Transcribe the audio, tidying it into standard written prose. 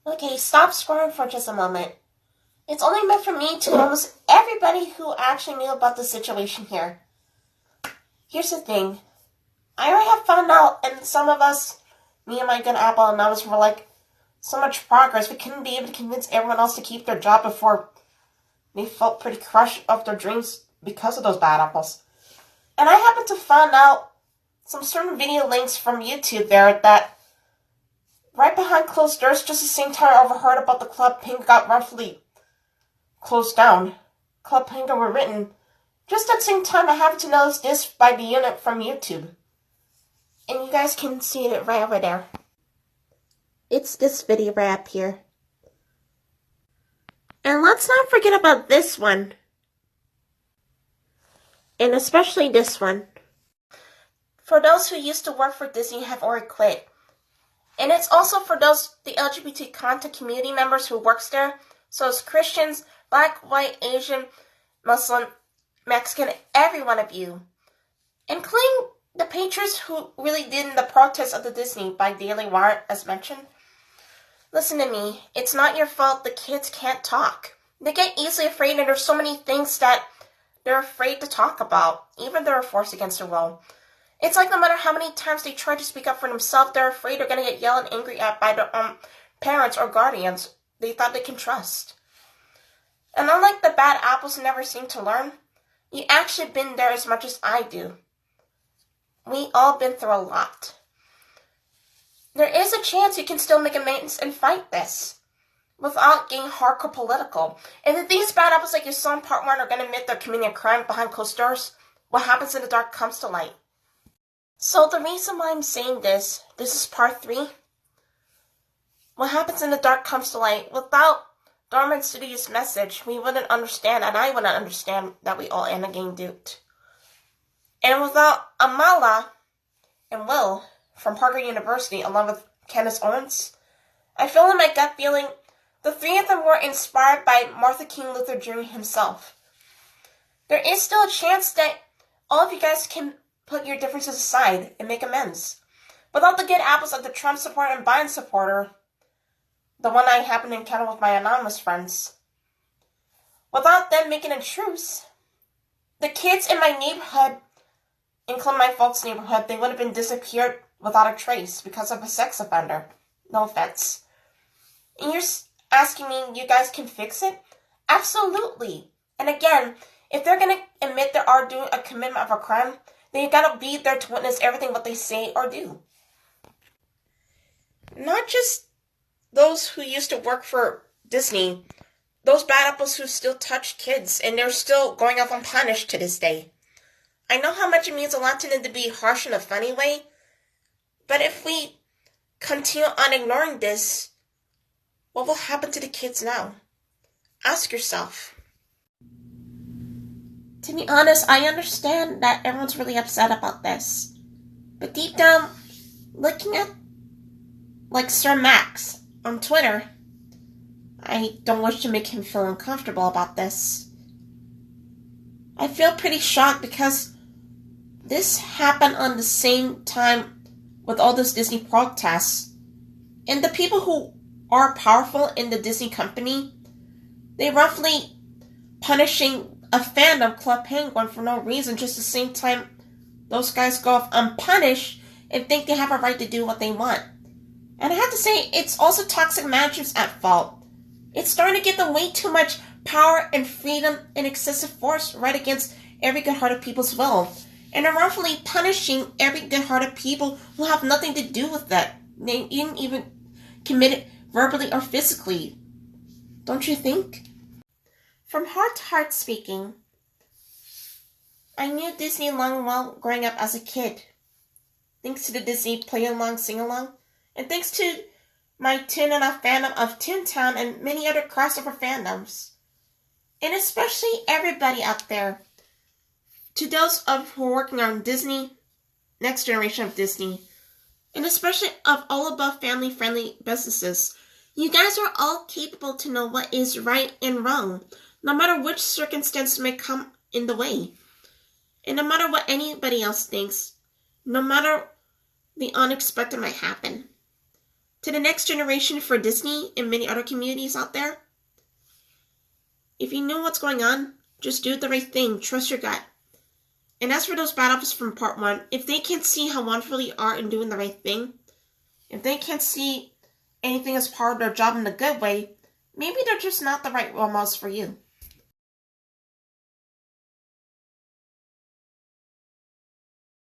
Okay, stop swearing for just a moment. It's only meant for me to almost everybody who actually knew about the situation here. Here's the thing. I already have found out, and some of us, me and my good Apple and others, were like, so much progress, we couldn't be able to convince everyone else to keep their job before they felt pretty crushed of their dreams because of those bad apples. And I happened to find out some certain video links from YouTube there that right behind closed doors, just the same time I overheard about the Club Pink got roughly closed down. Club Pink were written. Just at the same time, I happened to notice this by the unit from YouTube. And you guys can see it right over there. It's this video right up here. And let's not forget about this one. And especially this one. For those who used to work for Disney have already quit. And it's also for those, the LGBT content community members who works there. So it's Christians, Black, White, Asian, Muslim, Mexican, every one of you. Including the patrons who really did in the protest of the Disney by Daily Wire, as mentioned. Listen to me, it's not your fault the kids can't talk. They get easily afraid, and there's so many things that they're afraid to talk about, even they're forced against their will. It's like no matter how many times they try to speak up for themselves, they're afraid they're going to get yelled and angry at by their parents or guardians they thought they can trust. And unlike the bad apples who never seem to learn, you actually been there as much as I do. We all been through a lot. There is a chance you can still make amends and fight this without getting hardcore political. And if these bad apples like you saw in part 1 are going to admit they're committing a crime behind closed doors, what happens in the dark comes to light. So the reason why I'm saying this is part 3. What happens in the dark comes to light. Without Dharma and Studios' message, we wouldn't understand, and I wouldn't understand that we all end up getting duped. And without Amala and Will from Parker University, along with Candace Owens, I feel in my gut feeling the 3 of them were inspired by Martin King Luther Jr. himself. There is still a chance that all of you guys can put your differences aside and make amends. Without the good apples of the Trump supporter and Biden supporter, the one I happen to encounter with my anonymous friends, without them making a truce, the kids in my neighborhood, including my folks' neighborhood, they would have been disappeared without a trace because of a sex offender. No offense. And you're asking me, you guys can fix it? Absolutely. And again, if they're going to admit they are doing a commitment of a crime, then you gotta be there to witness everything what they say or do. Not just those who used to work for Disney, those bad apples who still touch kids, and they're still going off unpunished to this day. I know how much it means a lot to them to be harsh in a funny way, but if we continue on ignoring this, what will happen to the kids now? Ask yourself. To be honest, I understand that everyone's really upset about this. But deep down, looking at, like, Sir Max on Twitter, I don't wish to make him feel uncomfortable about this. I feel pretty shocked because this happened on the same time with all those Disney protests. And the people who are powerful in the Disney company, they roughly punishing a fandom, Club Penguin, for no reason, just the same time those guys go off unpunished and think they have a right to do what they want. And I have to say, it's also toxic management's at fault. It's starting to give them way too much power and freedom and excessive force right against every good-hearted people's will. And they're roughly punishing every good-hearted people who have nothing to do with that. They didn't even commit it verbally or physically. Don't you think? From heart to heart speaking, I knew Disney long and well growing up as a kid. Thanks to the Disney Play Along, Sing Along, and thanks to my Toon Enough fandom of Toontown and many other crossover fandoms. And especially everybody out there. To those of who are working on Disney, next generation of Disney, and especially of all above family-friendly businesses, you guys are all capable to know what is right and wrong, no matter which circumstance may come in the way. And no matter what anybody else thinks, no matter the unexpected might happen. To the next generation for Disney and many other communities out there, if you know what's going on, just do the right thing. Trust your gut. And as for those bad apples from part 1, if they can't see how wonderful you are in doing the right thing, if they can't see anything as part of their job in a good way, maybe they're just not the right role models for you.